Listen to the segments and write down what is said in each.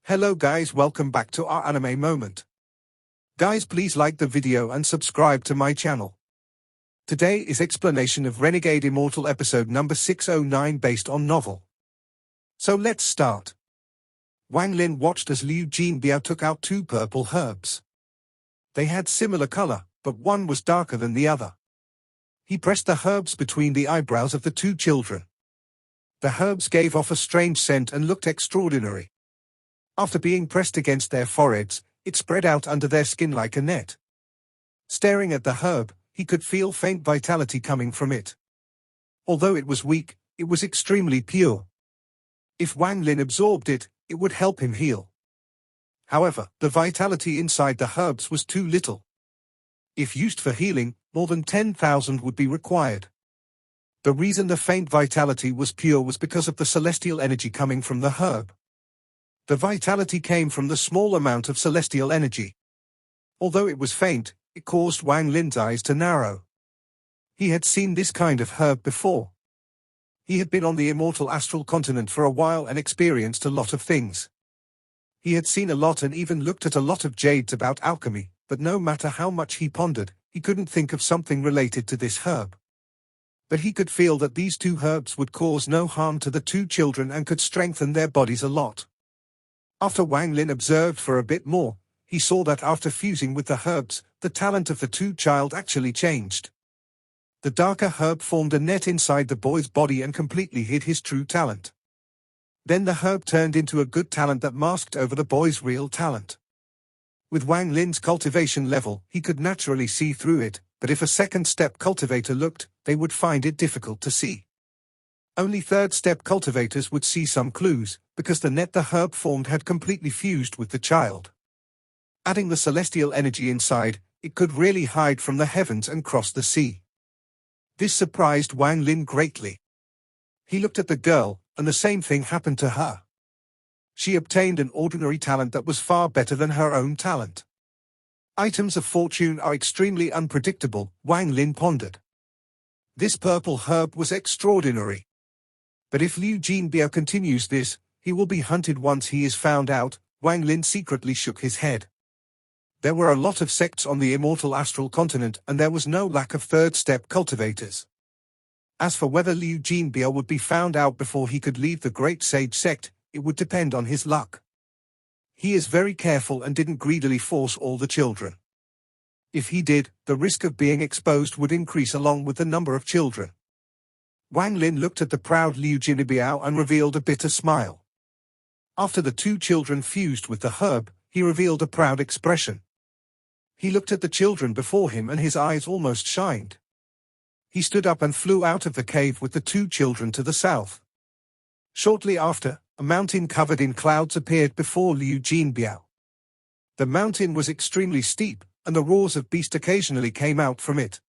Hello guys, welcome back to our anime moment. Guys, please like the video and subscribe to my channel. Today is explanation of Renegade Immortal episode number 609 based on novel. So let's start. Wang Lin watched as Liu Jinbiao took out two purple herbs. They had similar color, but one was darker than the other. He pressed the herbs between the eyebrows of the two children. The herbs gave off a strange scent and looked extraordinary. After being pressed against their foreheads, it spread out under their skin like a net. Staring at the herb, he could feel faint vitality coming from it. Although it was weak, it was extremely pure. If Wang Lin absorbed it, it would help him heal. However, the vitality inside the herbs was too little. If used for healing, more than 10,000 would be required. The reason the faint vitality was pure was because of the celestial energy coming from the herb. The vitality came from the small amount of celestial energy. Although it was faint, it caused Wang Lin's eyes to narrow. He had seen this kind of herb before. He had been on the immortal astral continent for a while and experienced a lot of things. He had seen a lot and even looked at a lot of jades about alchemy, but no matter how much he pondered, he couldn't think of something related to this herb. But he could feel that these two herbs would cause no harm to the two children and could strengthen their bodies a lot. After Wang Lin observed for a bit more, he saw that after fusing with the herbs, the talent of the two child actually changed. The darker herb formed a net inside the boy's body and completely hid his true talent. Then the herb turned into a good talent that masked over the boy's real talent. With Wang Lin's cultivation level, he could naturally see through it, but if a second-step cultivator looked, they would find it difficult to see. Only third-step cultivators would see some clues, because the net the herb formed had completely fused with the child. Adding the celestial energy inside, it could really hide from the heavens and cross the sea. This surprised Wang Lin greatly. He looked at the girl, and the same thing happened to her. She obtained an ordinary talent that was far better than her own talent. Items of fortune are extremely unpredictable, Wang Lin pondered. This purple herb was extraordinary. But if Liu Jinbiao continues this, he will be hunted once he is found out. Wang Lin secretly shook his head. There were a lot of sects on the immortal astral continent and there was no lack of third-step cultivators. As for whether Liu Jinbiao would be found out before he could leave the Great Sage sect, it would depend on his luck. He is very careful and didn't greedily force all the children. If he did, the risk of being exposed would increase along with the number of children. Wang Lin looked at the proud Liu Jinbiao and revealed a bitter smile. After the two children fused with the herb, he revealed a proud expression. He looked at the children before him and his eyes almost shined. He stood up and flew out of the cave with the two children to the south. Shortly after, a mountain covered in clouds appeared before Liu Jinbiao. The mountain was extremely steep, and the roars of beast occasionally came out from it.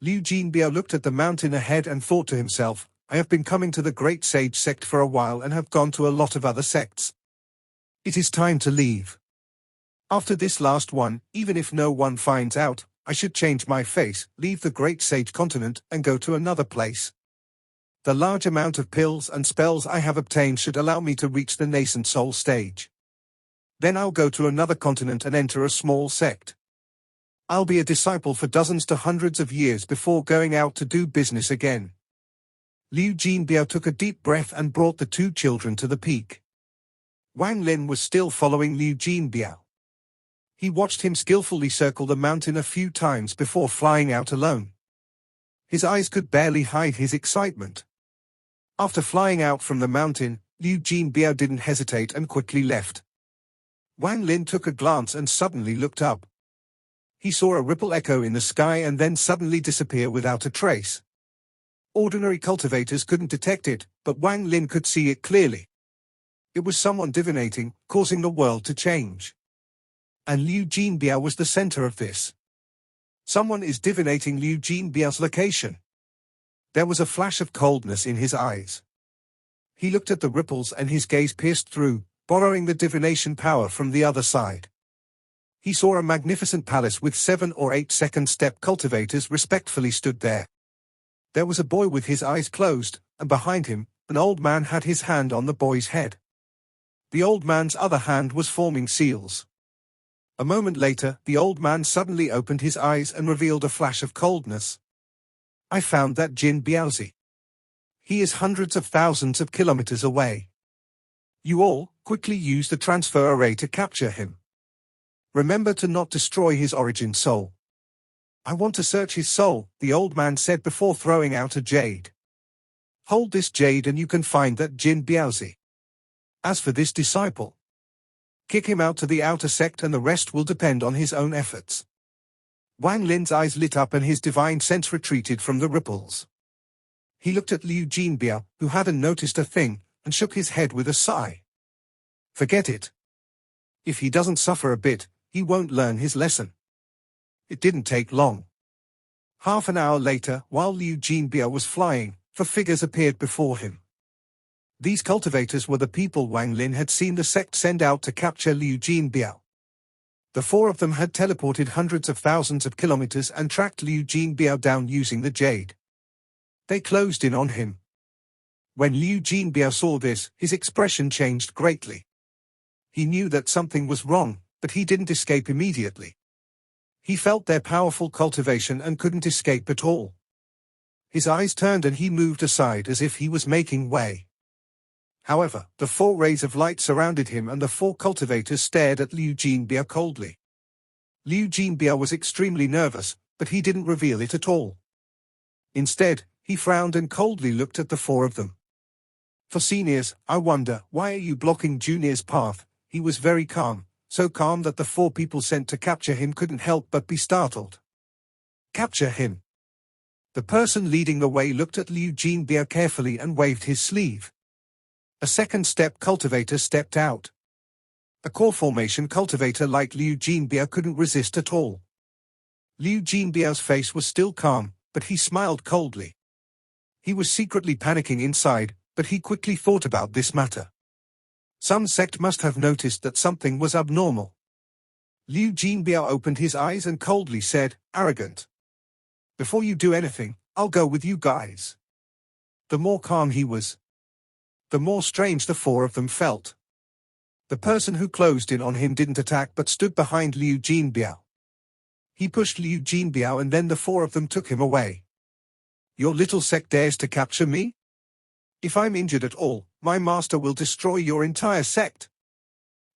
Liu Jinbiao looked at the mountain ahead and thought to himself, I have been coming to the Great Sage sect for a while and have gone to a lot of other sects. It is time to leave. After this last one, even if no one finds out, I should change my face, leave the Great Sage continent, and go to another place. The large amount of pills and spells I have obtained should allow me to reach the nascent soul stage. Then I'll go to another continent and enter a small sect. I'll be a disciple for dozens to hundreds of years before going out to do business again. Liu Jinbiao took a deep breath and brought the two children to the peak. Wang Lin was still following Liu Jinbiao. He watched him skillfully circle the mountain a few times before flying out alone. His eyes could barely hide his excitement. After flying out from the mountain, Liu Jinbiao didn't hesitate and quickly left. Wang Lin took a glance and suddenly looked up. He saw a ripple echo in the sky and then suddenly disappear without a trace. Ordinary cultivators couldn't detect it, but Wang Lin could see it clearly. It was someone divinating, causing the world to change. And Liu Jinbiao was the center of this. Someone is divinating Liu Jinbiao's location. There was a flash of coldness in his eyes. He looked at the ripples and his gaze pierced through, borrowing the divination power from the other side. He saw a magnificent palace with 7 or 8 second-step cultivators respectfully stood there. There was a boy with his eyes closed, and behind him, an old man had his hand on the boy's head. The old man's other hand was forming seals. A moment later, the old man suddenly opened his eyes and revealed a flash of coldness. I found that Jin Biaozi. He is hundreds of thousands of kilometers away. You all, quickly use the transfer array to capture him. Remember to not destroy his origin soul. I want to search his soul, the old man said before throwing out a jade. Hold this jade and you can find that Jin Biaozi. As for this disciple, kick him out to the outer sect and the rest will depend on his own efforts. Wang Lin's eyes lit up and his divine sense retreated from the ripples. He looked at Liu Jinbiao, who hadn't noticed a thing, and shook his head with a sigh. Forget it. If he doesn't suffer a bit, he won't learn his lesson. It didn't take long. Half an hour later, while Liu Jinbiao was flying, 4 figures appeared before him. These cultivators were the people Wang Lin had seen the sect send out to capture Liu Jinbiao. The 4 of them had teleported hundreds of thousands of kilometers and tracked Liu Jinbiao down using the jade. They closed in on him. When Liu Jinbiao saw this, his expression changed greatly. He knew that something was wrong, but he didn't escape immediately. He felt their powerful cultivation and couldn't escape at all. His eyes turned and he moved aside as if he was making way. However, the 4 rays of light surrounded him and the 4 cultivators stared at Liu Jinbiao coldly. Liu Jinbiao was extremely nervous, but he didn't reveal it at all. Instead, he frowned and coldly looked at the 4 of them. For seniors, I wonder, why are you blocking junior's path? He was very calm, so calm that the 4 people sent to capture him couldn't help but be startled. Capture him. The person leading the way looked at Liu Jinbiao carefully and waved his sleeve. A second step cultivator stepped out. A core formation cultivator like Liu Jinbiao couldn't resist at all. Liu Jinbiao's face was still calm, but he smiled coldly. He was secretly panicking inside, but he quickly thought about this matter. Some sect must have noticed that something was abnormal. Liu Jinbiao opened his eyes and coldly said, arrogant. Before you do anything, I'll go with you guys. The more calm he was, the more strange the 4 of them felt. The person who closed in on him didn't attack but stood behind Liu Jinbiao. He pushed Liu Jinbiao and then the 4 of them took him away. Your little sect dares to capture me? If I'm injured at all, my master will destroy your entire sect.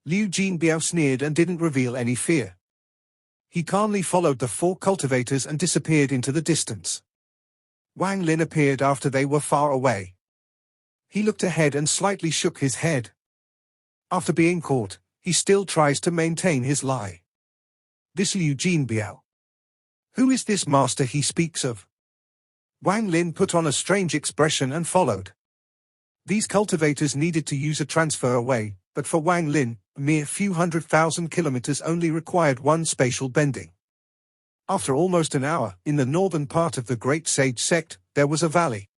Liu Jinbiao sneered and didn't reveal any fear. He calmly followed the 4 cultivators and disappeared into the distance. Wang Lin appeared after they were far away. He looked ahead and slightly shook his head. After being caught, he still tries to maintain his lie. This Liu Jinbiao. Who is this master he speaks of? Wang Lin put on a strange expression and followed. These cultivators needed to use a transfer away, but for Wang Lin, a mere few 100,000 kilometers only required 1 spatial bending. After almost an hour, in the northern part of the Great Sage Sect, there was a valley.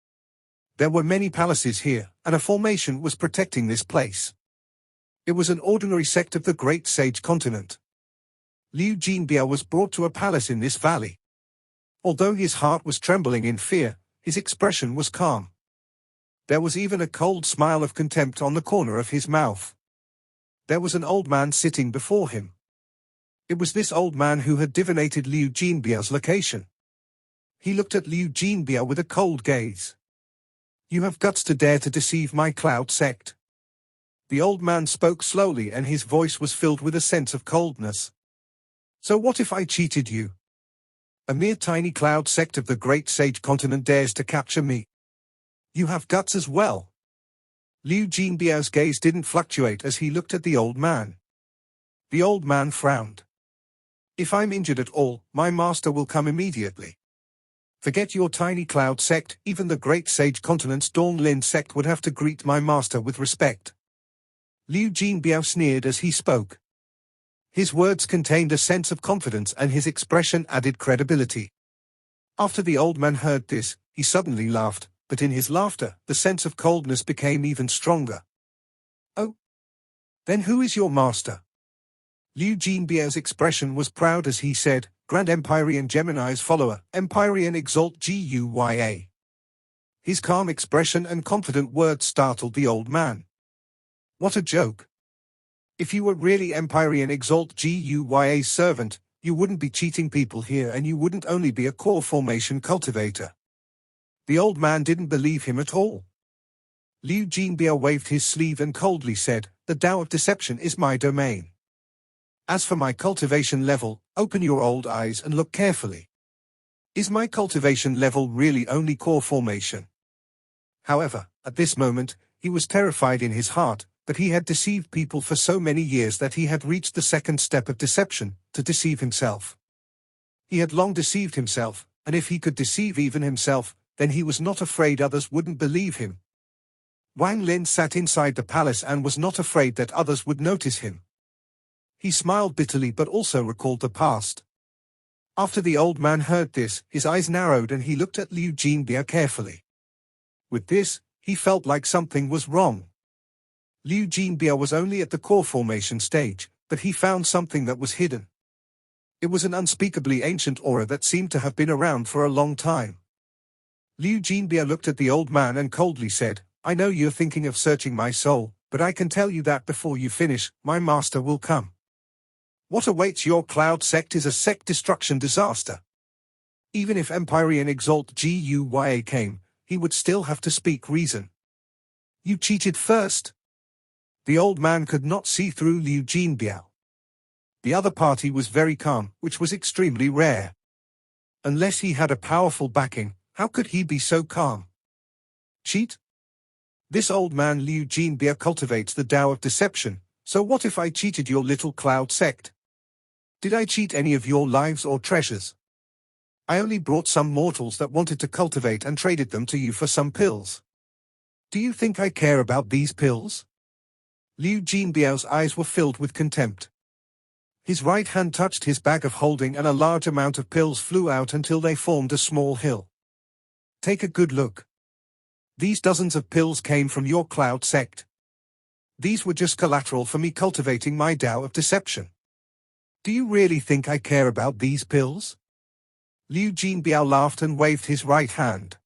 There were many palaces here, and a formation was protecting this place. It was an ordinary sect of the Great Sage continent. Liu Jinbiao was brought to a palace in this valley. Although his heart was trembling in fear, his expression was calm. There was even a cold smile of contempt on the corner of his mouth. There was an old man sitting before him. It was this old man who had divinated Liu Jinbiao's location. He looked at Liu Jinbiao with a cold gaze. You have guts to dare to deceive my cloud sect. The old man spoke slowly and his voice was filled with a sense of coldness. So what if I cheated you? A mere tiny cloud sect of the Great Sage continent dares to capture me. You have guts as well. Liu Jinbiao's gaze didn't fluctuate as he looked at the old man. The old man frowned. If I'm injured at all, my master will come immediately. Forget your tiny cloud sect, even the Great Sage continent's Donglin sect would have to greet my master with respect. Liu Jinbiao sneered as he spoke. His words contained a sense of confidence and his expression added credibility. After the old man heard this, he suddenly laughed, but in his laughter, the sense of coldness became even stronger. Oh? Then who is your master? Liu Jinbiao's expression was proud as he said, Grand Empyrean Gemini's follower, Empyrean Exalt Guya. His calm expression and confident words startled the old man. What a joke. If you were really Empyrean Exalt GUYA's servant, you wouldn't be cheating people here and you wouldn't only be a core formation cultivator. The old man didn't believe him at all. Liu Jinbia waved his sleeve and coldly said, "The Tao of Deception is my domain. As for my cultivation level, open your old eyes and look carefully. Is my cultivation level really only core formation?" However, at this moment, he was terrified in his heart, but he had deceived people for so many years that he had reached the second step of deception, to deceive himself. He had long deceived himself, and if he could deceive even himself, then he was not afraid others wouldn't believe him. Wang Lin sat inside the palace and was not afraid that others would notice him. He smiled bitterly but also recalled the past. After the old man heard this, his eyes narrowed and he looked at Liu Jinbia carefully. With this, he felt like something was wrong. Liu Jinbia was only at the core formation stage, but he found something that was hidden. It was an unspeakably ancient aura that seemed to have been around for a long time. Liu Jinbia looked at the old man and coldly said, "I know you're thinking of searching my soul, but I can tell you that before you finish, my master will come. What awaits your cloud sect is a sect destruction disaster. Even if Empyrean Exalt GUYA came, he would still have to speak reason. You cheated first." The old man could not see through Liu Jinbia. The other party was very calm, which was extremely rare. Unless he had a powerful backing, how could he be so calm? Cheat? This old man Liu Jinbia cultivates the Tao of Deception, so what if I cheated your little cloud sect? Did I cheat any of your lives or treasures? I only brought some mortals that wanted to cultivate and traded them to you for some pills. Do you think I care about these pills? Liu Jinbiao's eyes were filled with contempt. His right hand touched his bag of holding and a large amount of pills flew out until they formed a small hill. Take a good look. These dozens of pills came from your cloud sect. These were just collateral for me cultivating my Tao of Deception. Do you really think I care about these pills? Liu Jinbia laughed and waved his right hand.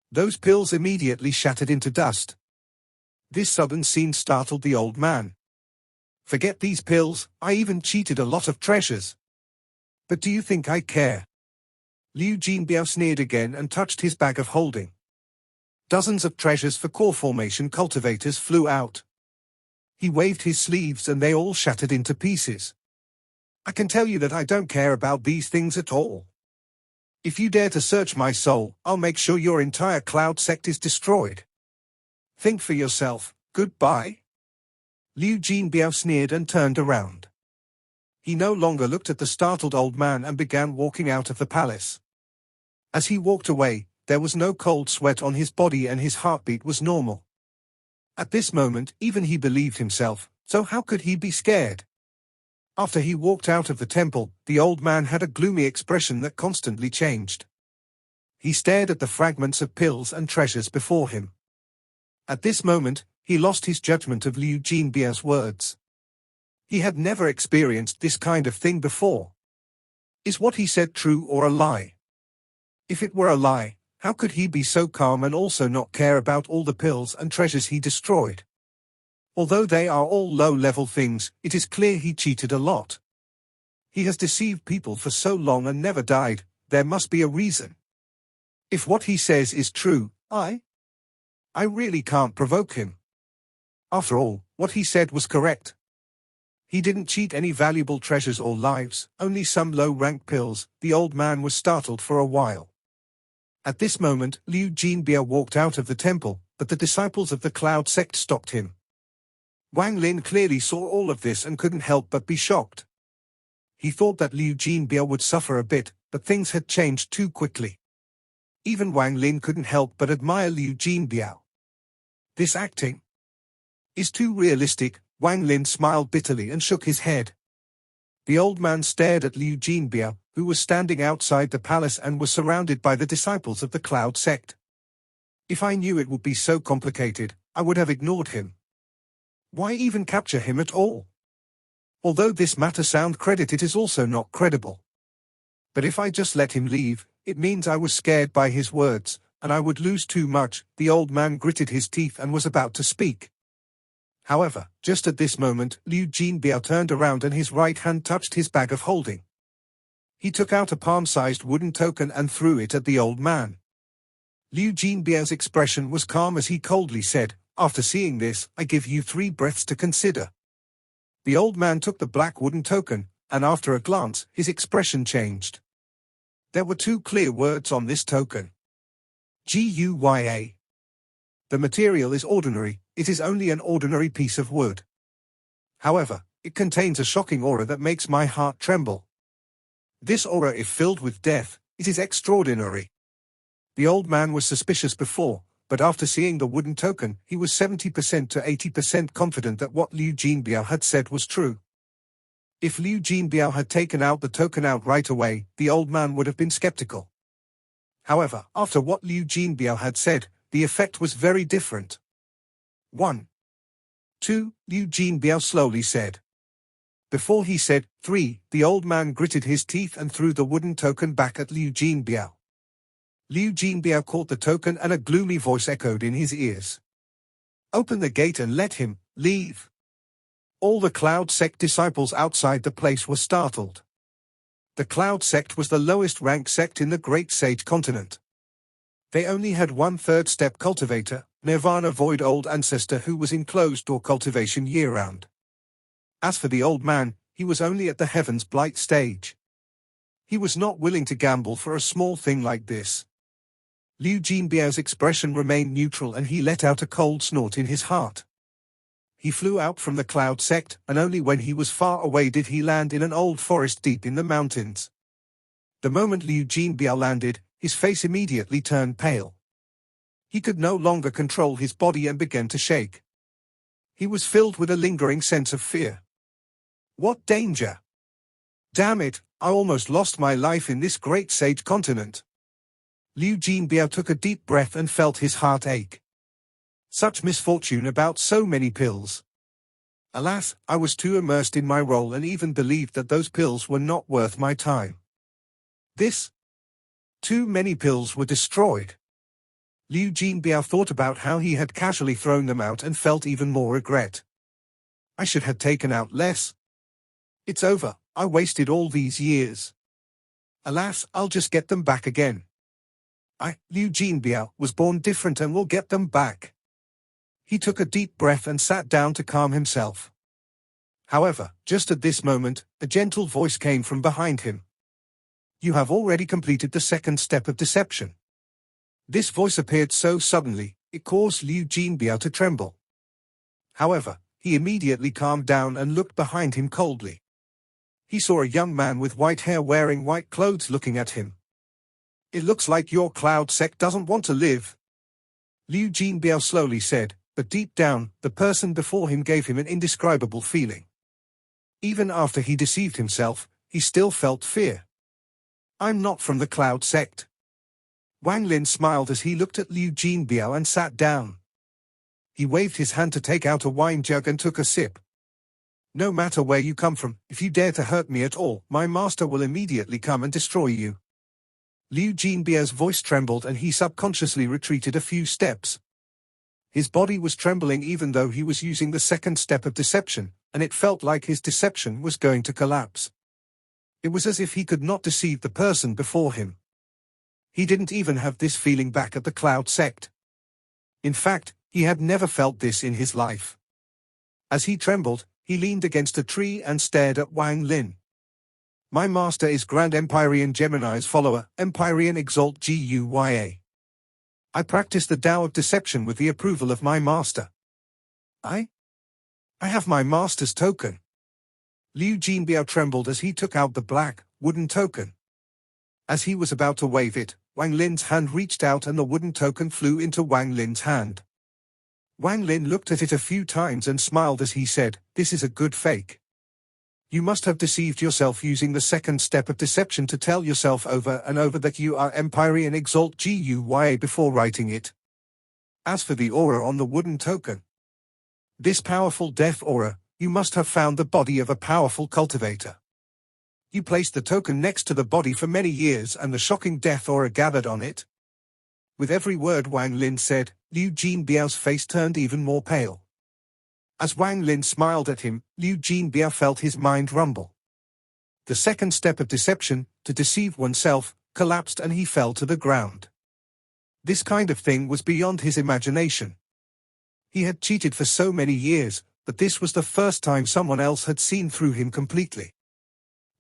Those pills immediately shattered into dust. This sudden scene startled the old man. Forget these pills, I even cheated a lot of treasures. But do you think I care? Liu Jinbia sneered again and touched his bag of holding. Dozens of treasures for core formation cultivators flew out. He waved his sleeves and they all shattered into pieces. I can tell you that I don't care about these things at all. If you dare to search my soul, I'll make sure your entire cloud sect is destroyed. Think for yourself, goodbye. Liu Jinbia sneered and turned around. He no longer looked at the startled old man and began walking out of the palace. As he walked away, there was no cold sweat on his body and his heartbeat was normal. At this moment, even he believed himself, so how could he be scared? After he walked out of the temple, the old man had a gloomy expression that constantly changed. He stared at the fragments of pills and treasures before him. At this moment, he lost his judgment of Liu Jinbia's words. He had never experienced this kind of thing before. Is what he said true or a lie? If it were a lie, how could he be so calm and also not care about all the pills and treasures he destroyed? Although they are all low-level things, it is clear he cheated a lot. He has deceived people for so long and never died, there must be a reason. If what he says is true, I really can't provoke him. After all, what he said was correct. He didn't cheat any valuable treasures or lives, only some low-rank pills. The old man was startled for a while. At this moment, Liu Jinbia walked out of the temple, but the disciples of the Cloud sect stopped him. Wang Lin clearly saw all of this and couldn't help but be shocked. He thought that Liu Jinbia would suffer a bit, but things had changed too quickly. Even Wang Lin couldn't help but admire Liu Jinbia. This acting is too realistic. Wang Lin smiled bitterly and shook his head. The old man stared at Liu Jinbia, who was standing outside the palace and was surrounded by the disciples of the Cloud sect. If I knew it would be so complicated, I would have ignored him. Why even capture him at all? Although this matter sounds credible, it is also not credible. But if I just let him leave, it means I was scared by his words, and I would lose too much. The old man gritted his teeth and was about to speak. However, just at this moment, Liu Jinbiao turned around and his right hand touched his bag of holding. He took out a palm-sized wooden token and threw it at the old man. Liu Jinbiao's expression was calm as he coldly said, "After seeing this, I give you 3 breaths to consider." The old man took the black wooden token, and after a glance, his expression changed. There were 2 clear words on this token. GUYA. The material is ordinary, it is only an ordinary piece of wood. However, it contains a shocking aura that makes my heart tremble. This aura, if filled with death, it is extraordinary. The old man was suspicious before, but after seeing the wooden token, he was 70% to 80% confident that what Liu Jinbiao had said was true. If Liu Jinbiao had taken out the token out right away, the old man would have been skeptical. However, after what Liu Jinbiao had said, the effect was very different. 1. 2, Liu Jinbiao slowly said. Before he said 3, the old man gritted his teeth and threw the wooden token back at Liu Jinbiao. Liu Jinbiao caught the token and a gloomy voice echoed in his ears. "Open the gate and let him leave." All the Cloud Sect disciples outside the place were startled. The Cloud Sect was the lowest ranked sect in the Great Sage Continent. They only had 1/3 step cultivator, Nirvana Void Old Ancestor, who was in closed-door cultivation year-round. As for the old man, he was only at the Heaven's Blight stage. He was not willing to gamble for a small thing like this. Liu Jinbiao's expression remained neutral and he let out a cold snort in his heart. He flew out from the Cloud Sect, and only when he was far away did he land in an old forest deep in the mountains. The moment Liu Jinbiao landed, his face immediately turned pale. He could no longer control his body and began to shake. He was filled with a lingering sense of fear. What danger! Damn it, I almost lost my life in this Great Sage Continent. Liu Jinbiao took a deep breath and felt his heart ache. Such misfortune about so many pills. Alas, I was too immersed in my role and even believed that those pills were not worth my time. Too many pills were destroyed. Liu Jinbiao thought about how he had casually thrown them out and felt even more regret. I should have taken out less. It's over, I wasted all these years. Alas, I'll just get them back again. Liu Jinbiao, was born different and will get them back. He took a deep breath and sat down to calm himself. However, just at this moment, a gentle voice came from behind him. You have already completed the 2nd step of deception. This voice appeared so suddenly, it caused Liu Jinbiao to tremble. However, he immediately calmed down and looked behind him coldly. He saw a young man with white hair wearing white clothes looking at him. It looks like your Cloud Sect doesn't want to live. Liu Jinbiao slowly said, but deep down, the person before him gave him an indescribable feeling. Even after he deceived himself, he still felt fear. I'm not from the Cloud Sect. Wang Lin smiled as he looked at Liu Jinbiao and sat down. He waved his hand to take out a wine jug and took a sip. No matter where you come from, if you dare to hurt me at all, my master will immediately come and destroy you. Liu Jinbiao's voice trembled and he subconsciously retreated a few steps. His body was trembling even though he was using the 2nd step of deception, and it felt like his deception was going to collapse. It was as if he could not deceive the person before him. He didn't even have this feeling back at the Cloud Sect. In fact, he had never felt this in his life. As he trembled, he leaned against a tree and stared at Wang Lin. My master is Grand Empyrean Gemini's follower, Empyrean Exalt Guya. I practice the Tao of Deception with the approval of my master. I have my master's token. Liu Jinbiao trembled as he took out the black, wooden token. As he was about to wave it, Wang Lin's hand reached out and the wooden token flew into Wang Lin's hand. Wang Lin looked at it a few times and smiled as he said, "This is a good fake. You must have deceived yourself using the 2nd step of deception to tell yourself over and over that you are Empyrean Exalt Guya before writing it. As for the aura on the wooden token, this powerful death aura, you must have found the body of a powerful cultivator. You placed the token next to the body for many years and the shocking death aura gathered on it." With every word Wang Lin said, Liu Jinbiao's face turned even more pale. As Wang Lin smiled at him, Liu Jinbao felt his mind rumble. The second step of deception, to deceive oneself, collapsed and he fell to the ground. This kind of thing was beyond his imagination. He had cheated for so many years, but this was the first time someone else had seen through him completely.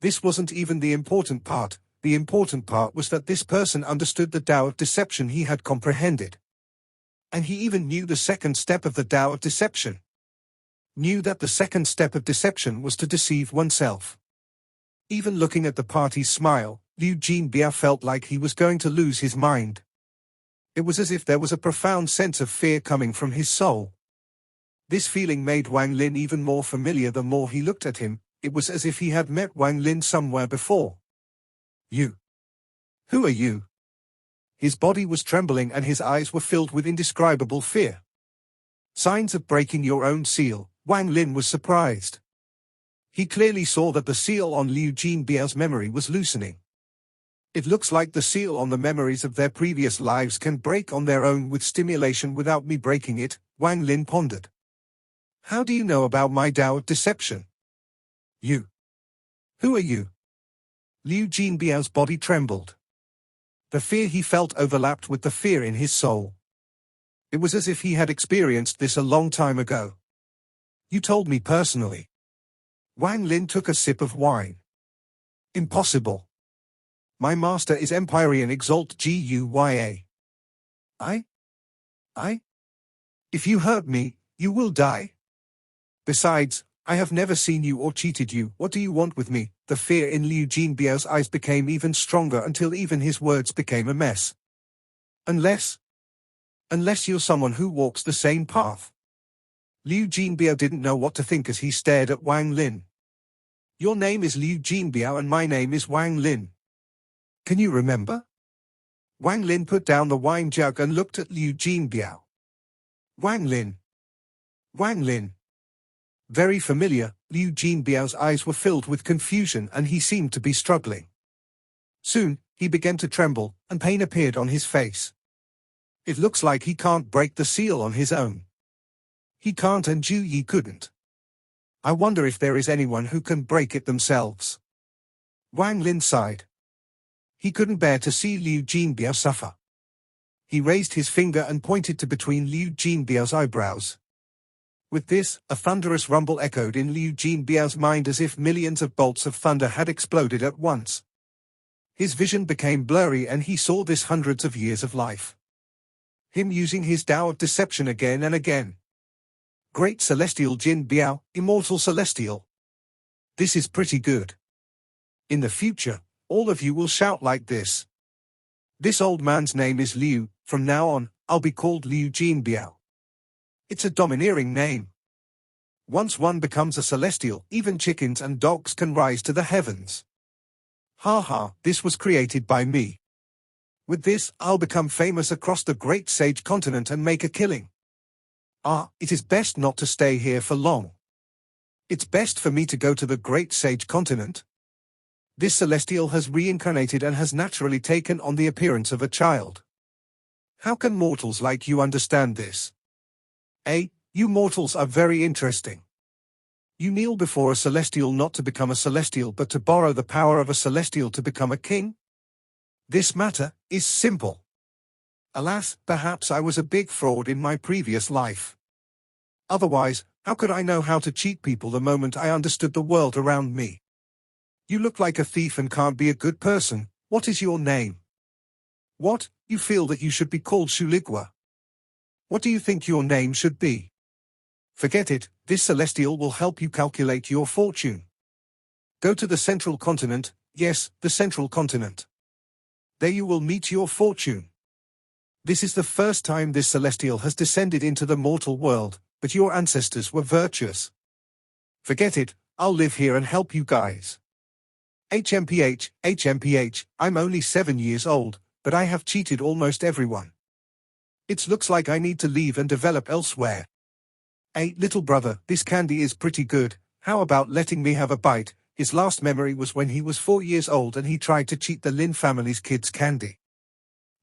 This wasn't even the important part. The important part was that this person understood the Tao of deception he had comprehended. And he even knew the second step of the Tao of deception. Knew that the second step of deception was to deceive oneself. Even looking at the party's smile, Liu Jinbao felt like he was going to lose his mind. It was as if there was a profound sense of fear coming from his soul. This feeling made Wang Lin even more familiar the more he looked at him. It was as if he had met Wang Lin somewhere before. You. Who are you? His body was trembling and his eyes were filled with indescribable fear. Signs of breaking your own seal, Wang Lin was surprised. He clearly saw that the seal on Liu Jinbao's memory was loosening. It looks like the seal on the memories of their previous lives can break on their own with stimulation without me breaking it, Wang Lin pondered. How do you know about my Tao of deception? You. Who are you? Liu Jinbao's body trembled. The fear he felt overlapped with the fear in his soul. It was as if he had experienced this a long time ago. You told me personally. Wang Lin took a sip of wine. Impossible. My master is Empyrean Exalt Guya. I? If you hurt me, you will die. Besides, I have never seen you or cheated you. What do you want with me? The fear in Liu Jinbao's eyes became even stronger until even his words became a mess. Unless you're someone who walks the same path. Liu Jinbao didn't know what to think as he stared at Wang Lin. Your name is Liu Jinbao and my name is Wang Lin. Can you remember? Wang Lin put down the wine jug and looked at Liu Jinbao. Wang Lin. Wang Lin. Very familiar, Liu Jinbao's eyes were filled with confusion and he seemed to be struggling. Soon, he began to tremble, and pain appeared on his face. It looks like he can't break the seal on his own. He can't and Ju Yi couldn't. I wonder if there is anyone who can break it themselves. Wang Lin sighed. He couldn't bear to see Liu Jinbao suffer. He raised his finger and pointed to between Liu Jinbao's eyebrows. With this, a thunderous rumble echoed in Liu Jinbao's mind as if millions of bolts of thunder had exploded at once. His vision became blurry and he saw this hundreds of years of life. Him using his Tao of deception again and again. Great Celestial Jinbao, Immortal Celestial. This is pretty good. In the future, all of you will shout like this. This old man's name is Liu. From now on, I'll be called Liu Jinbao. It's a domineering name. Once one becomes a celestial, even chickens and dogs can rise to the heavens. Ha ha, this was created by me. With this, I'll become famous across the great sage continent and make a killing. It is best not to stay here for long. It's best for me to go to the great sage continent. This celestial has reincarnated and has naturally taken on the appearance of a child. How can mortals like you understand this? You mortals are very interesting. You kneel before a celestial not to become a celestial but to borrow the power of a celestial to become a king? This matter is simple. Alas, perhaps I was a big fraud in my previous life. Otherwise, how could I know how to cheat people the moment I understood the world around me? You look like a thief and can't be a good person. What is your name? What, you feel that you should be called Shuligua? What do you think your name should be? Forget it, this celestial will help you calculate your fortune. Go to the central continent, yes, the central continent. There you will meet your fortune. This is the first time this celestial has descended into the mortal world, but your ancestors were virtuous. Forget it, I'll live here and help you guys. HMPH, I'm only 7 years old, but I have cheated almost everyone. It looks like I need to leave and develop elsewhere. Hey, little brother, this candy is pretty good. How about letting me have a bite? His last memory was when he was 4 years old and he tried to cheat the Lin family's kids' candy.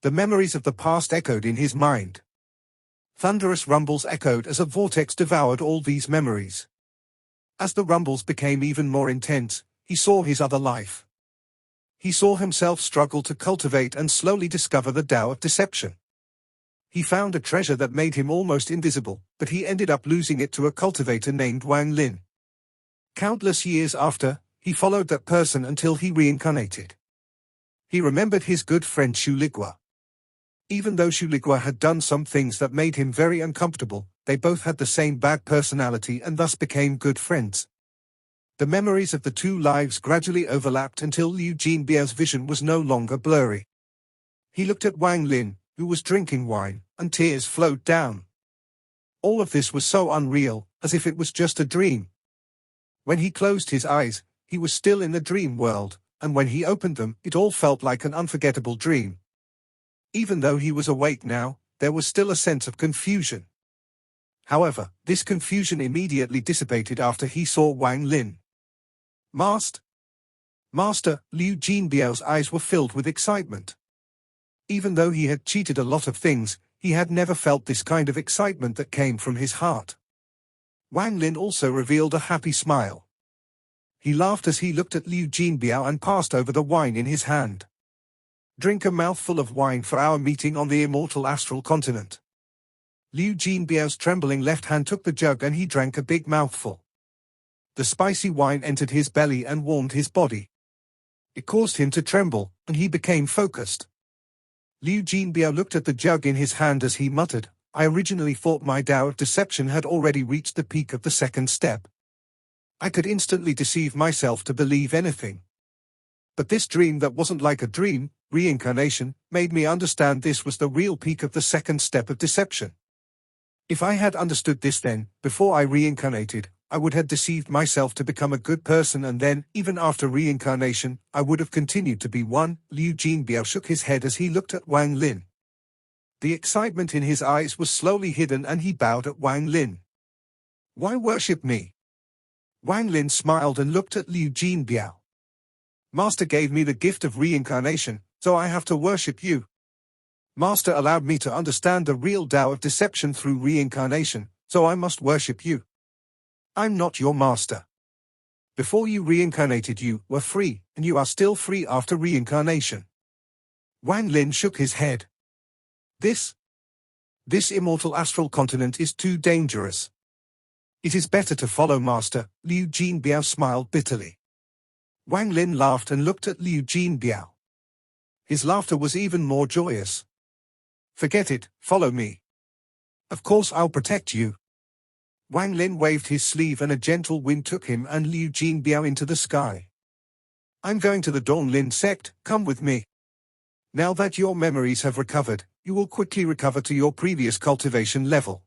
The memories of the past echoed in his mind. Thunderous rumbles echoed as a vortex devoured all these memories. As the rumbles became even more intense, he saw his other life. He saw himself struggle to cultivate and slowly discover the Tao of deception. He found a treasure that made him almost invisible, but he ended up losing it to a cultivator named Wang Lin. Countless years after, he followed that person until he reincarnated. He remembered his good friend Shuligua. Even though Shuligua had done some things that made him very uncomfortable, they both had the same bad personality and thus became good friends. The memories of the two lives gradually overlapped until Liu Jinbiao's vision was no longer blurry. He looked at Wang Lin, who was drinking wine, and tears flowed down. All of this was so unreal, as if it was just a dream. When he closed his eyes, he was still in the dream world, and when he opened them, it all felt like an unforgettable dream. Even though he was awake now, there was still a sense of confusion. However, this confusion immediately dissipated after he saw Wang Lin. Master, Liu Jinbiao's eyes were filled with excitement. Even though he had cheated a lot of things, he had never felt this kind of excitement that came from his heart. Wang Lin also revealed a happy smile. He laughed as he looked at Liu Jinbiao and passed over the wine in his hand. Drink a mouthful of wine for our meeting on the immortal astral continent. Liu Jinbiao's trembling left hand took the jug and he drank a big mouthful. The spicy wine entered his belly and warmed his body. It caused him to tremble, and he became focused. Liu Jinbiao looked at the jug in his hand as he muttered, I originally thought my Tao of deception had already reached the peak of the second step. I could instantly deceive myself to believe anything. But this dream that wasn't like a dream, reincarnation, made me understand this was the real peak of the second step of deception. If I had understood this then, before I reincarnated, I would have deceived myself to become a good person, and then, even after reincarnation, I would have continued to be one. Liu Jinbiao shook his head as he looked at Wang Lin. The excitement in his eyes was slowly hidden and he bowed at Wang Lin. Why worship me? Wang Lin smiled and looked at Liu Jinbiao. Master gave me the gift of reincarnation, so I have to worship you. Master allowed me to understand the real Tao of deception through reincarnation, so I must worship you. I'm not your master. Before you reincarnated you were free, and you are still free after reincarnation. Wang Lin shook his head. This immortal astral continent is too dangerous. It is better to follow Master. Liu Jinbiao smiled bitterly. Wang Lin laughed and looked at Liu Jinbiao. His laughter was even more joyous. Forget it, follow me. Of course I'll protect you. Wang Lin waved his sleeve and a gentle wind took him and Liu Jinbiao into the sky. I'm going to the Donglin sect, come with me. Now that your memories have recovered, you will quickly recover to your previous cultivation level.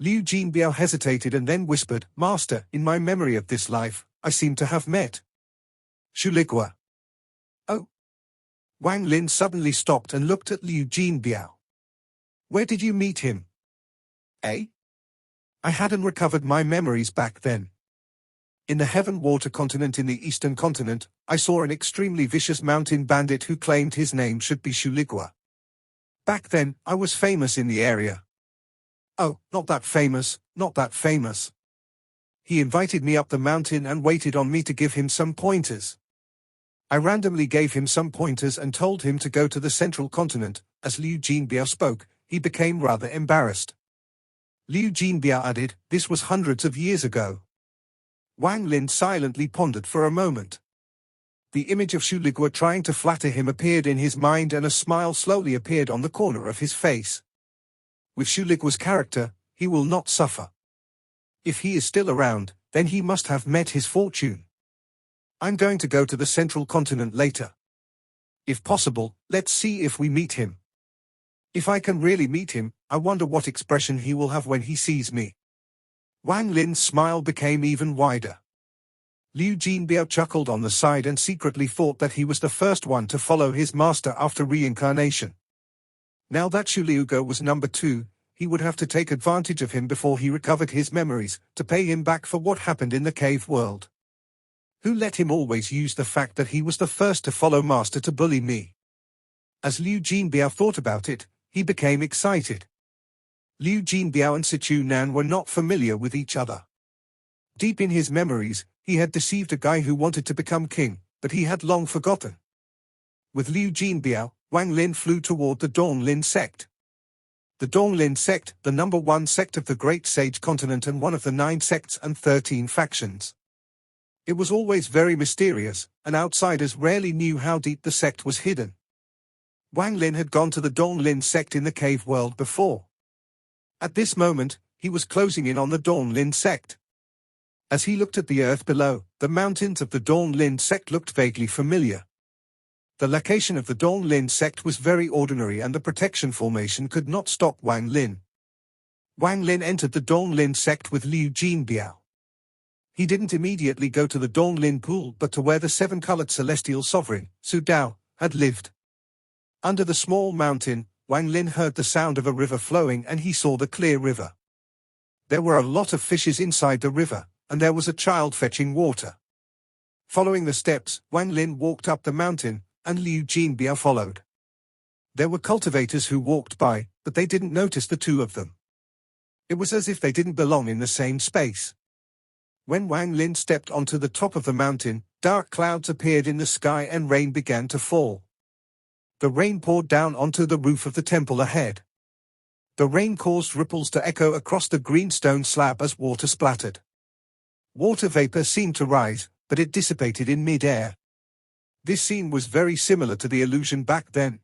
Liu Jinbiao hesitated and then whispered, Master, in my memory of this life, I seem to have met Shuligua. Oh. Wang Lin suddenly stopped and looked at Liu Jinbiao. Where did you meet him? Eh? I hadn't recovered my memories back then. In the Heaven Water continent in the Eastern continent, I saw an extremely vicious mountain bandit who claimed his name should be Shuligua. Back then, I was famous in the area. Oh, not that famous, not that famous. He invited me up the mountain and waited on me to give him some pointers. I randomly gave him some pointers and told him to go to the central continent. As Liu Jinbiao spoke, he became rather embarrassed. Liu Jinbiao added, this was hundreds of years ago. Wang Lin silently pondered for a moment. The image of Shuligua trying to flatter him appeared in his mind and a smile slowly appeared on the corner of his face. With Shuligua's character, he will not suffer. If he is still around, then he must have met his fortune. I'm going to go to the central continent later. If possible, let's see if we meet him. If I can really meet him, I wonder what expression he will have when he sees me. Wang Lin's smile became even wider. Liu Jinbiao chuckled on the side and secretly thought that he was the first one to follow his master after reincarnation. Now that Shuligua was number 2, he would have to take advantage of him before he recovered his memories, to pay him back for what happened in the cave world. Who let him always use the fact that he was the first to follow master to bully me? As Liu Jinbiao thought about it, he became excited. Liu Jinbiao and Sichu Nan were not familiar with each other. Deep in his memories, he had deceived a guy who wanted to become king, but he had long forgotten. With Liu Jinbiao, Wang Lin flew toward the Donglin sect. The Donglin sect, the number 1 sect of the Great Sage Continent and one of the 9 sects and 13 factions. It was always very mysterious, and outsiders rarely knew how deep the sect was hidden. Wang Lin had gone to the Donglin sect in the cave world before. At this moment, he was closing in on the Donglin sect. As he looked at the earth below, the mountains of the Donglin sect looked vaguely familiar. The location of the Donglin sect was very ordinary and the protection formation could not stop Wang Lin. Wang Lin entered the Donglin sect with Liu Jinbiao. He didn't immediately go to the Donglin pool but to where the 7-colored celestial sovereign, Su Dao, had lived. Under the small mountain, Wang Lin heard the sound of a river flowing and he saw the clear river. There were a lot of fishes inside the river, and there was a child fetching water. Following the steps, Wang Lin walked up the mountain, and Liu Jinbiao followed. There were cultivators who walked by, but they didn't notice the two of them. It was as if they didn't belong in the same space. When Wang Lin stepped onto the top of the mountain, dark clouds appeared in the sky and rain began to fall. The rain poured down onto the roof of the temple ahead. The rain caused ripples to echo across the green stone slab as water splattered. Water vapor seemed to rise, but it dissipated in mid-air. This scene was very similar to the illusion back then.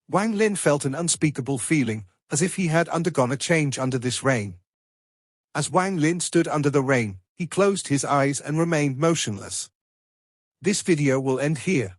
Wang Lin felt an unspeakable feeling, as if he had undergone a change under this rain. As Wang Lin stood under the rain, he closed his eyes and remained motionless. This video will end here.